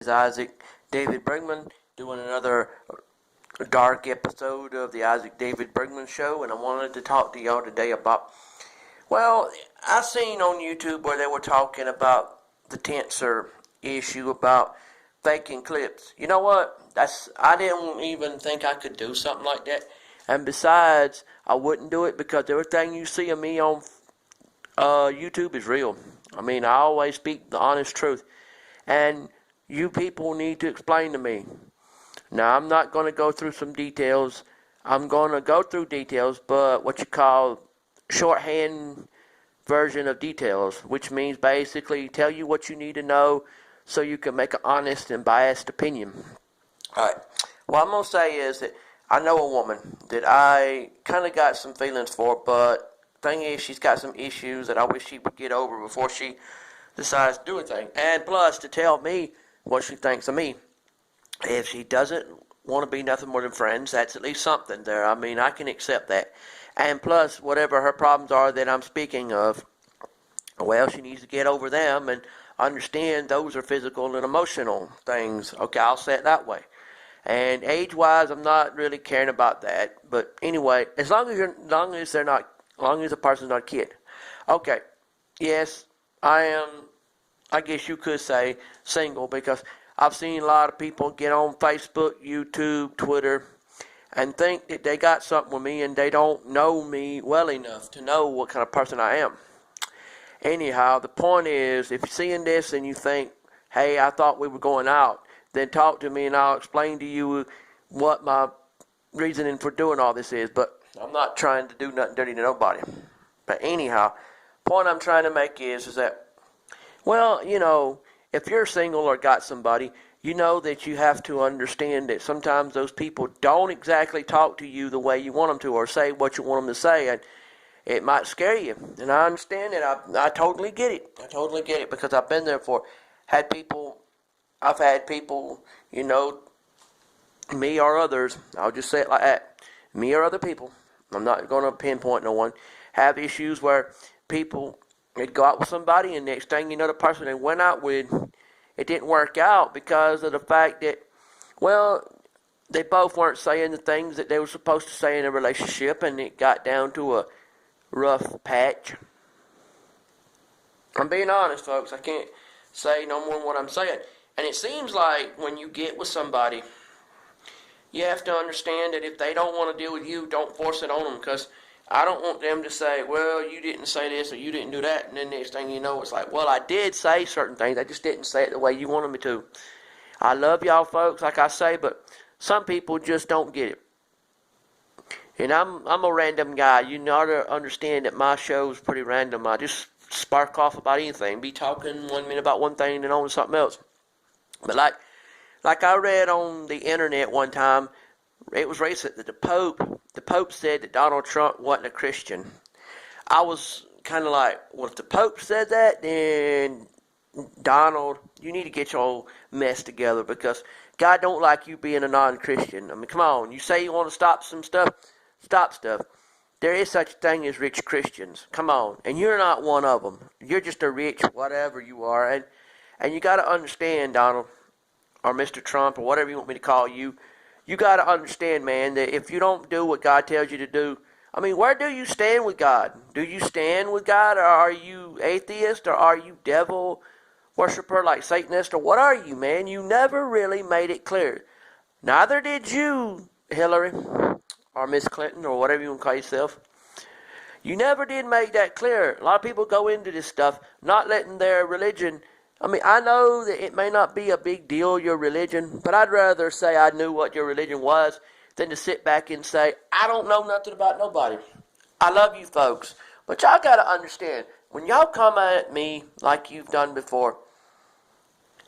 Is Isaac David Brigmond doing another dark episode of the Isaac David Brigmond Show, and I wanted to talk to y'all today about, well, I seen on YouTube where they were talking about the tensor issue about faking clips. You know what? I didn't even think I could do something like that, and besides, I wouldn't do it because everything you see of me on YouTube is real. I mean, I always speak the honest truth, and you people need to explain to me. Now, I'm not going to go through some details. I'm going to go through details, but what you call shorthand version of details, which means basically tell you what you need to know so you can make an honest and biased opinion. Alright, what I'm going to say is that I know a woman that I kind of got some feelings for, but the thing is she's got some issues that I wish she would get over before she decides to do anything. And plus, to tell me what she thinks of me. If she doesn't want to be nothing more than friends, that's at least something there. I mean, I can accept that. And plus, whatever her problems are that I'm speaking of, well, she needs to get over them and understand those are physical and emotional things. Okay, I'll say it that way. And age-wise, I'm not really caring about that. But anyway, as long as the person's not a kid. Okay, yes, I guess you could say single, because I've seen a lot of people get on Facebook, YouTube, Twitter, and think that they got something with me and they don't know me well enough to know what kind of person I am. Anyhow, the point is, if you're seeing this and you think, hey, I thought we were going out, then talk to me and I'll explain to you what my reasoning for doing all this is. But I'm not trying to do nothing dirty to nobody. But anyhow, the point I'm trying to make is that, well, you know, if you're single or got somebody, you know that you have to understand that sometimes those people don't exactly talk to you the way you want them to or say what you want them to say, and it might scare you. And I understand it. I totally get it. I totally get it because I've been there before. I've had people, you know, me or others, I'll just say it like that, me or other people, I'm not going to pinpoint no one, have issues where people, they'd go out with somebody and next thing you know, the person they went out with, it didn't work out because of the fact that, well, they both weren't saying the things that they were supposed to say in a relationship, and it got down to a rough patch. I'm being honest, folks. I can't say no more than what I'm saying. And it seems like when you get with somebody, you have to understand that if they don't want to deal with you, don't force it on them, because I don't want them to say, well, you didn't say this or you didn't do that, and then next thing you know, it's like, well, I did say certain things, I just didn't say it the way you wanted me to. I love y'all folks, like I say, but some people just don't get it. And I'm a random guy. You know to understand that my show's pretty random. I just spark off about anything. Be talking 1 minute about one thing and then on to something else. But like I read on the internet one time, it was racist that the Pope said that Donald Trump wasn't a Christian. I was kind of like, well, if the Pope said that, then Donald, you need to get your old mess together, because God don't like you being a non-Christian. I mean, come on, you say you want to stop some stuff, stop stuff. There is such a thing as rich Christians. Come on, and you're not one of them. You're just a rich whatever you are, and you got to understand, Donald, or Mr. Trump, or whatever you want me to call you. You got to understand, man, that if you don't do what God tells you to do, I mean, where do you stand with God? Do you stand with God, or are you atheist, or are you devil worshiper like Satanist, or what are you, man? You never really made it clear. Neither did you, Hillary, or Miss Clinton, or whatever you want to call yourself. You never did make that clear. A lot of people go into this stuff not letting their religion, I mean, I know that it may not be a big deal, your religion, but I'd rather say I knew what your religion was than to sit back and say, I don't know nothing about nobody. I love you folks, but y'all got to understand, when y'all come at me like you've done before,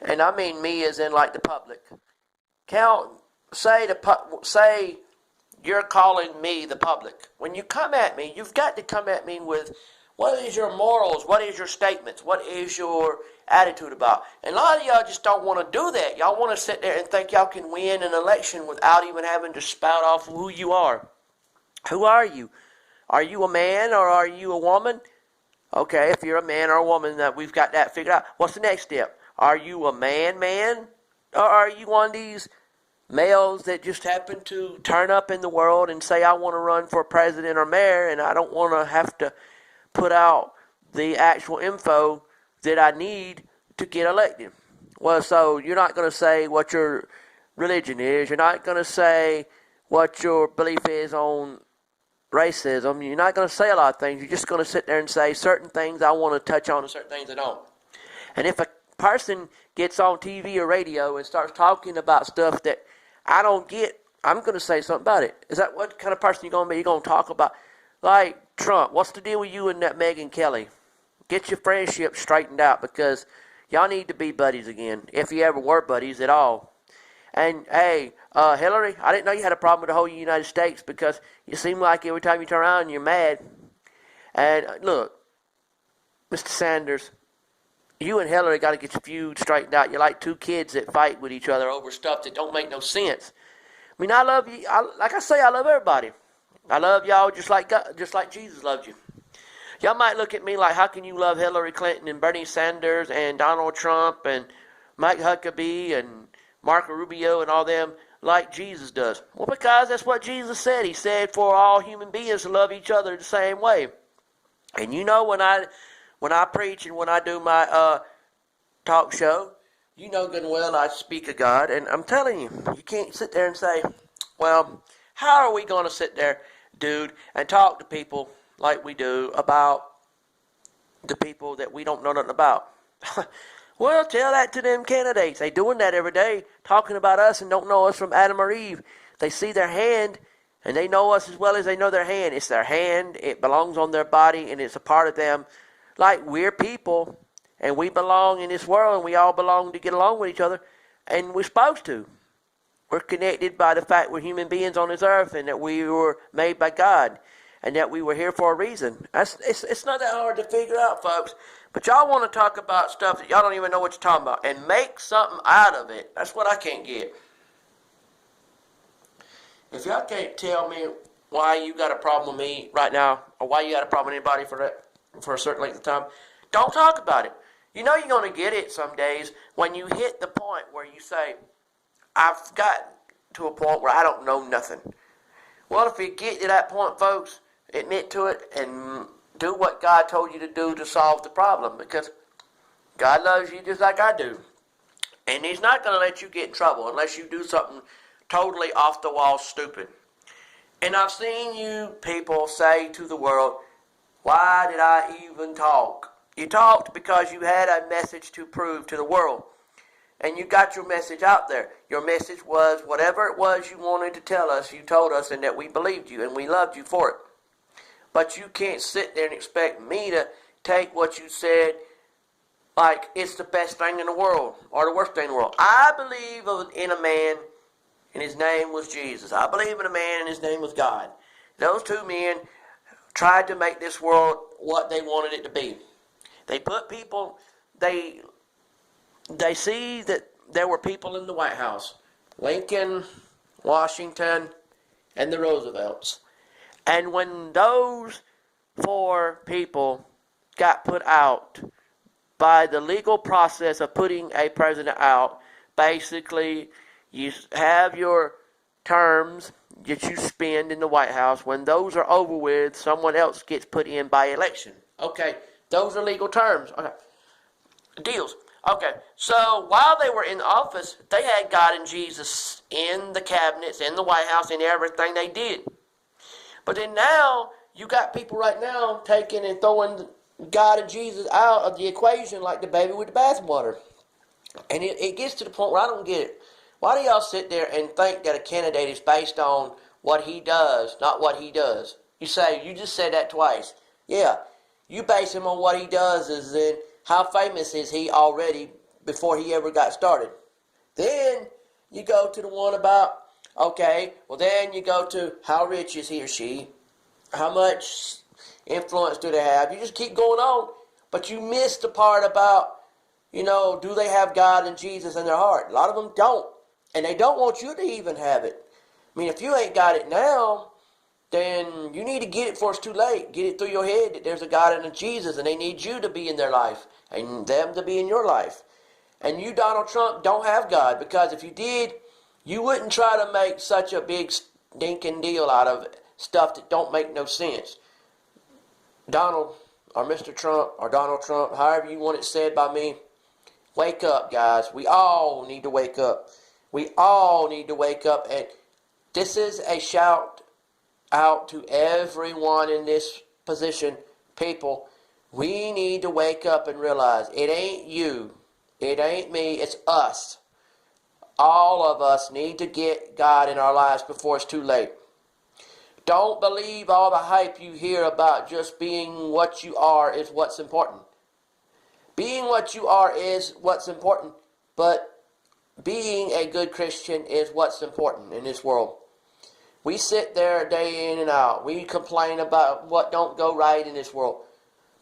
and I mean me as in like the public, say you're calling me the public. When you come at me, you've got to come at me with, what is your morals? What is your statements? What is your attitude about? And a lot of y'all just don't want to do that. Y'all want to sit there and think y'all can win an election without even having to spout off who you are. Who are you? Are you a man or are you a woman? Okay, if you're a man or a woman, we've got that figured out. What's the next step? Are you a man? Or are you one of these males that just happen to turn up in the world and say, I want to run for president or mayor, and I don't want to have to put out the actual info that I need to get elected? Well, so you're not going to say what your religion is. You're not going to say what your belief is on racism. You're not going to say a lot of things. You're just going to sit there and say certain things I want to touch on and certain things I don't. And if a person gets on TV or radio and starts talking about stuff that I don't get, I'm going to say something about it. Is that what kind of person you're going to be? You're going to talk about, like Trump. What's the deal with you and that Megyn Kelly? Get your friendship straightened out, because y'all need to be buddies again, if you ever were buddies at all. And, hey, Hillary, I didn't know you had a problem with the whole United States, because you seem like every time you turn around you're mad. And, look, Mr. Sanders, you and Hillary got to get your feud straightened out. You're like two kids that fight with each other over stuff that don't make no sense. I mean, I love you. Like I say, I love everybody. I love y'all just like God, just like Jesus loved you. Y'all might look at me like, how can you love Hillary Clinton and Bernie Sanders and Donald Trump and Mike Huckabee and Marco Rubio and all them like Jesus does? Well, because that's what Jesus said. He said for all human beings to love each other the same way. And you know, when I preach and when I do my talk show, you know good and well I speak of God. And I'm telling you, you can't sit there and say, well, how are we going to sit there, dude, and talk to people like we do about the people that we don't know nothing about? Well, tell that to them candidates. They doing that every day, talking about us and don't know us from Adam or Eve. They see their hand, and they know us as well as they know their hand. It's their hand. It belongs on their body, and it's a part of them. Like, we're people, and we belong in this world, and we all belong to get along with each other, and we're supposed to. We're connected by the fact we're human beings on this earth, and that we were made by God, and that we were here for a reason. It's not that hard to figure out, folks. But y'all want to talk about stuff that y'all don't even know what you're talking about, and make something out of it. That's what I can't get. If y'all can't tell me why you got a problem with me right now, or why you got a problem with anybody for a certain length of time, don't talk about it. You know you're going to get it some days when you hit the point where you say, I've got to a point where I don't know nothing. Well, if you get to that point, folks, admit to it and do what God told you to do to solve the problem, because God loves you just like I do. And He's not going to let you get in trouble unless you do something totally off the wall stupid. And I've seen you people say to the world, why did I even talk? You talked because you had a message to prove to the world. And you got your message out there. Your message was whatever it was you wanted to tell us, you told us, and that we believed you and we loved you for it. But you can't sit there and expect me to take what you said like it's the best thing in the world or the worst thing in the world. I believe in a man, and his name was Jesus. I believe in a man, and his name was God. Those two men tried to make this world what they wanted it to be. They put people, they see that there were people in the White House, Lincoln, Washington, and the Roosevelts. And when those four people got put out by the legal process of putting a president out, basically you have your terms that you spend in the White House. When those are over with, someone else gets put in by election. Okay, those are legal terms. Okay, deals. Okay, so while they were in office, they had God and Jesus in the cabinets, in the White House, in everything they did. But then now, you got people right now taking and throwing God and Jesus out of the equation like the baby with the bathwater. And it gets to the point where I don't get it. Why do y'all sit there and think that a candidate is based on what he does, not what he does? You say, you just said that twice. Yeah, you base him on what he does, as in how famous is he already before he ever got started. Then you go to the one about, okay, well then you go to how rich is he or she, how much influence do they have. You just keep going on, but you miss the part about, do they have God and Jesus in their heart? A lot of them don't, and they don't want you to even have it. I mean, if you ain't got it now, then you need to get it before it's too late. Get it through your head that there's a God and a Jesus, and they need you to be in their life and them to be in your life. And you, Donald Trump, don't have God, because if you did, you wouldn't try to make such a big stinking deal out of stuff that don't make no sense. Donald, or Mr. Trump, or Donald Trump, however you want it said by me, wake up, guys. We all need to wake up. We all need to wake up. And this is a shout out to everyone in this position. People, we need to wake up and realize it ain't you. It ain't me. It's us. All of us need to get God in our lives before it's too late. Don't believe all the hype you hear about just being what you are is what's important. Being what you are is what's important, but being a good Christian is what's important in this world. We sit there day in and out. We complain about what don't go right in this world.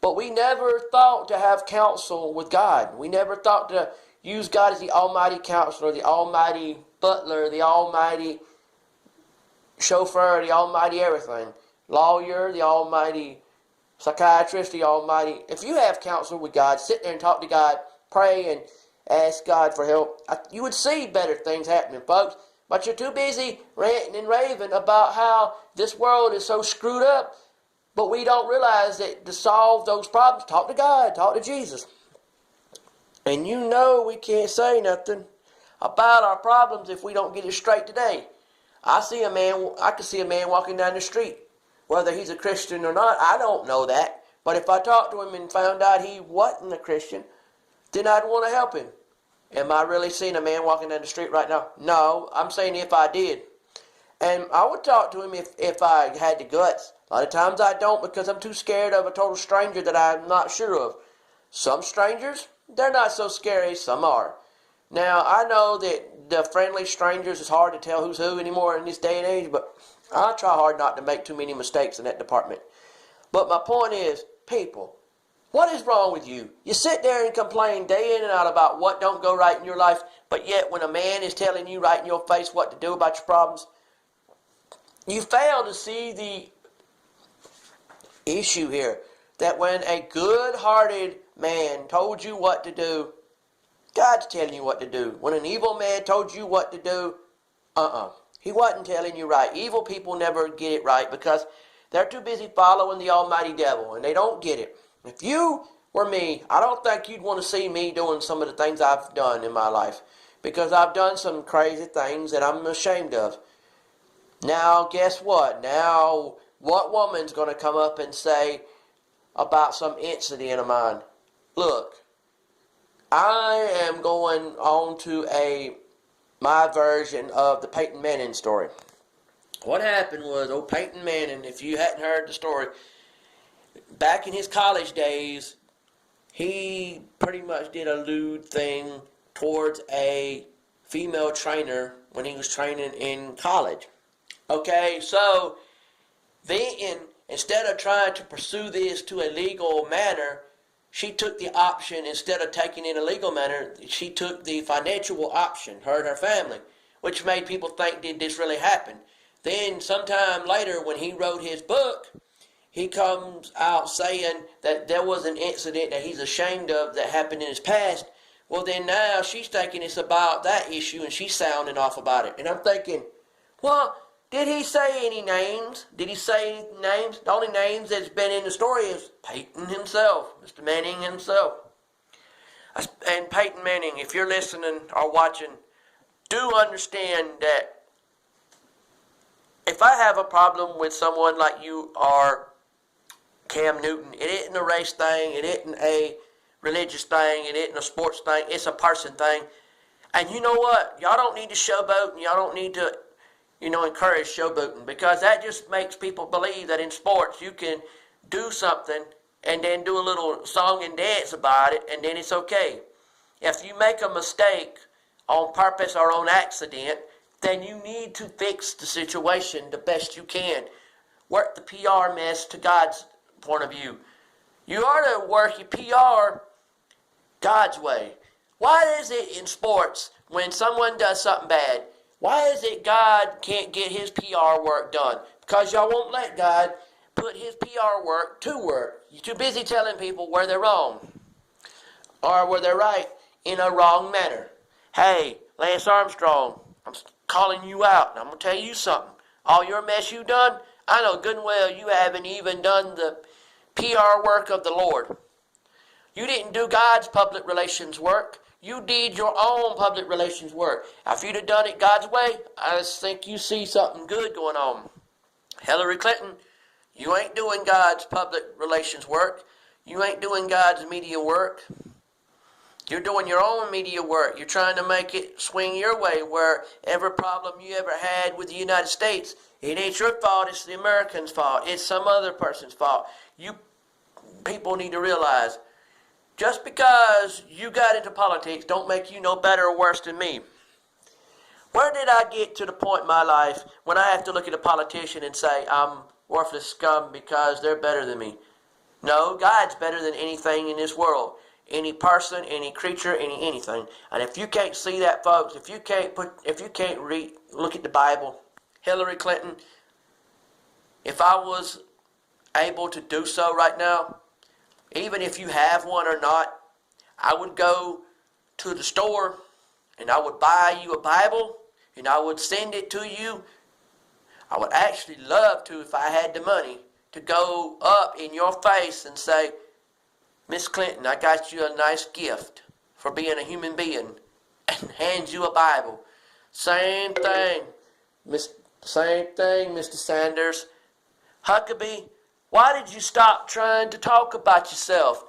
But we never thought to have counsel with God. We never thought to use God as the almighty counselor, the almighty butler, the almighty chauffeur, the almighty everything. Lawyer, the almighty psychiatrist, the almighty. If you have counsel with God, sit there and talk to God, pray and ask God for help, you would see better things happening, folks. But you're too busy ranting and raving about how this world is so screwed up. But we don't realize that to solve those problems, talk to God, talk to Jesus. And you know we can't say nothing about our problems if we don't get it straight today. I can see a man walking down the street. Whether he's a Christian or not, I don't know that. But if I talked to him and found out he wasn't a Christian, then I'd want to help him. Am I really seeing a man walking down the street right now? No, I'm saying if I did. And I would talk to him if I had the guts. A lot of times I don't, because I'm too scared of a total stranger that I'm not sure of. Some strangers, they're not so scary, some are. Now, I know that the friendly strangers is hard to tell who's who anymore in this day and age, but I try hard not to make too many mistakes in that department. But my point is, people, what is wrong with you? You sit there and complain day in and out about what don't go right in your life, but yet when a man is telling you right in your face what to do about your problems, you fail to see the issue here. That when a good-hearted man told you what to do, God's telling you what to do. When an evil man told you what to do, he wasn't telling you right. Evil people never get it right because they're too busy following the almighty devil, and they don't get it. If you were me, I don't think you'd want to see me doing some of the things I've done in my life, because I've done some crazy things that I'm ashamed of. Now, guess what? Now, what woman's going to come up and say about some incident of mine? Look, I am going on to my version of the Peyton Manning story. What happened was, old Peyton Manning, if you hadn't heard the story, back in his college days, he pretty much did a lewd thing towards a female trainer when he was training in college. Okay, so then instead of trying to pursue this to a legal manner, she took the option, instead of taking it in a legal manner, she took the financial option, her and her family, which made people think, did this really happen? Then sometime later when he wrote his book, he comes out saying that there was an incident that he's ashamed of that happened in his past. Well, then now she's thinking it's about that issue and she's sounding off about it. And I'm thinking, well, did he say any names? Did he say names? The only names that's been in the story is Peyton himself, Mr. Manning himself. And Peyton Manning, if you're listening or watching, do understand that if I have a problem with someone like you or Cam Newton, it isn't a race thing, it isn't a religious thing, it isn't a sports thing, it's a person thing. And you know what? Y'all don't need to showboat, and y'all don't need to encourage showboating, because that just makes people believe that in sports you can do something and then do a little song and dance about it and then it's okay. If you make a mistake on purpose or on accident, then you need to fix the situation the best you can. Work the PR mess to God's point of view. You ought to work your PR God's way. Why is it in sports when someone does something bad, why is it God can't get his PR work done? Because y'all won't let God put his PR work to work. You're too busy telling people where they're wrong or where they're right. in a wrong manner. Hey, Lance Armstrong, I'm calling you out, and I'm going to tell you something. All your mess you done, I know good and well you haven't even done the PR work of the Lord. You didn't do God's public relations work. You did your own public relations work. If you'd have done it God's way, I just think you see something good going on. Hillary Clinton, you ain't doing God's public relations work. You ain't doing God's media work. You're doing your own media work. You're trying to make it swing your way, where every problem you ever had with the United States, it ain't your fault, it's the Americans' fault. It's some other person's fault. You people need to realize, just because you got into politics don't make you no better or worse than me. Where did I get to the point in my life when I have to look at a politician and say I'm worthless scum because they're better than me? No, God's better than anything in this world. Any person, any creature, anything. And if you can't see that, folks, if you can't look at the Bible, Hillary Clinton, if I was able to do so right now, even if you have one or not, I would go to the store and I would buy you a Bible and I would send it to you. I would actually love to, if I had the money, to go up in your face and say, Miss Clinton, I got you a nice gift for being a human being, and hand you a Bible. Same thing, Mr. Sanders. Huckabee, why did you stop trying to talk about yourself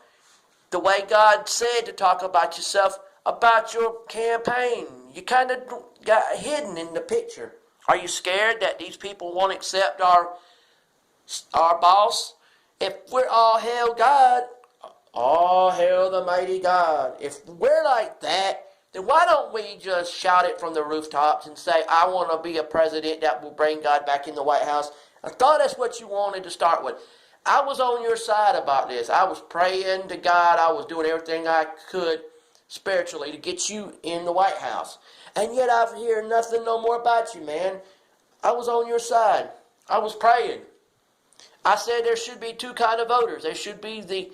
the way God said to talk about yourself about your campaign? You kind of got hidden in the picture. Are you scared that these people won't accept our boss? If we're all hail God, all hail the mighty God. If we're like that, then why don't we just shout it from the rooftops and say, I want to be a president that will bring God back in the White House? I thought that's what you wanted to start with. I was on your side about this. I was praying to God. I was doing everything I could spiritually to get you in the White House. And yet I've heard nothing no more about you, man. I was on your side. I was praying. I said there should be two kinds of voters. There should be the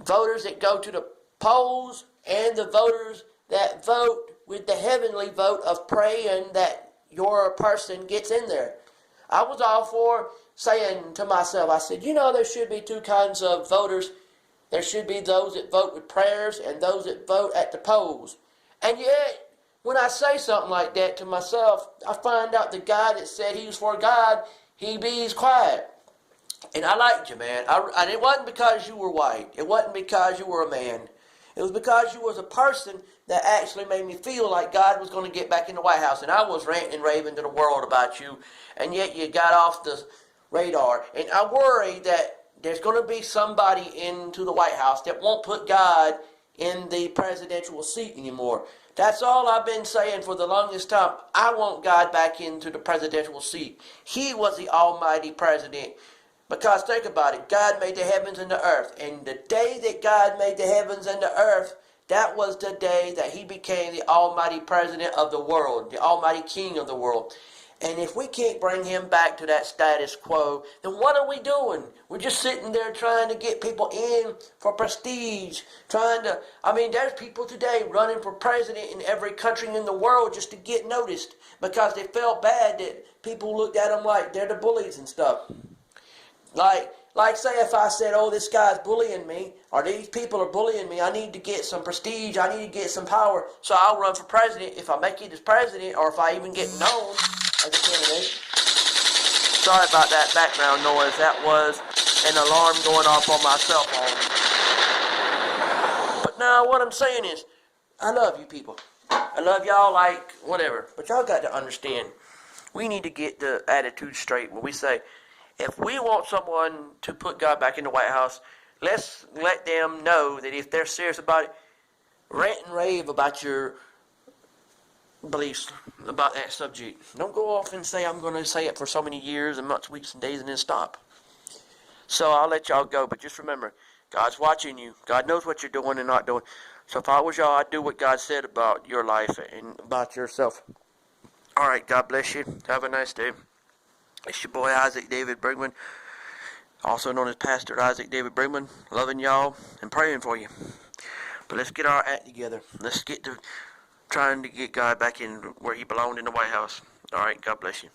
voters that go to the polls and the voters that vote with the heavenly vote of praying that your person gets in there. I was all for saying to myself, I said, there should be two kinds of voters. There should be those that vote with prayers and those that vote at the polls. And yet, when I say something like that to myself, I find out the guy that said he was for God, he bees quiet. And I liked you, man. And it wasn't because you were white. It wasn't because you were a man. It was because you was a person that actually made me feel like God was going to get back in the White House. And I was ranting and raving to the world about you. And yet you got off the radar. And I worry that there's going to be somebody into the White House that won't put God in the presidential seat anymore. That's all I've been saying for the longest time. I want God back into the presidential seat. He was the almighty president. Because think about it, God made the heavens and the earth. And the day that God made the heavens and the earth, that was the day that he became the almighty president of the world, the almighty king of the world. And if we can't bring him back to that status quo, then what are we doing? We're just sitting there trying to get people in for prestige. There's people today running for president in every country in the world just to get noticed because they felt bad that people looked at them like they're the bullies and stuff. Like say if I said, this guy's bullying me, or these people are bullying me, I need to get some prestige, I need to get some power, so I'll run for president if I make it as president, or if I even get known as a candidate. Sorry about that background noise. That was an alarm going off on my cell phone. But now what I'm saying is, I love you people. I love y'all like whatever, but y'all got to understand, we need to get the attitude straight when we say, if we want someone to put God back in the White House, let's let them know that if they're serious about it, rant and rave about your beliefs about that subject. Don't go off and say, I'm going to say it for so many years and months, weeks, and days, and then stop. So I'll let y'all go, but just remember, God's watching you. God knows what you're doing and not doing. So if I was y'all, I'd do what God said about your life and about yourself. All right, God bless you. Have a nice day. It's your boy Isaac David Brigmond, also known as Pastor Isaac David Brigmond, loving y'all and praying for you. But let's get our act together. Let's get to trying to get God back in where he belonged in the White House. All right, God bless you.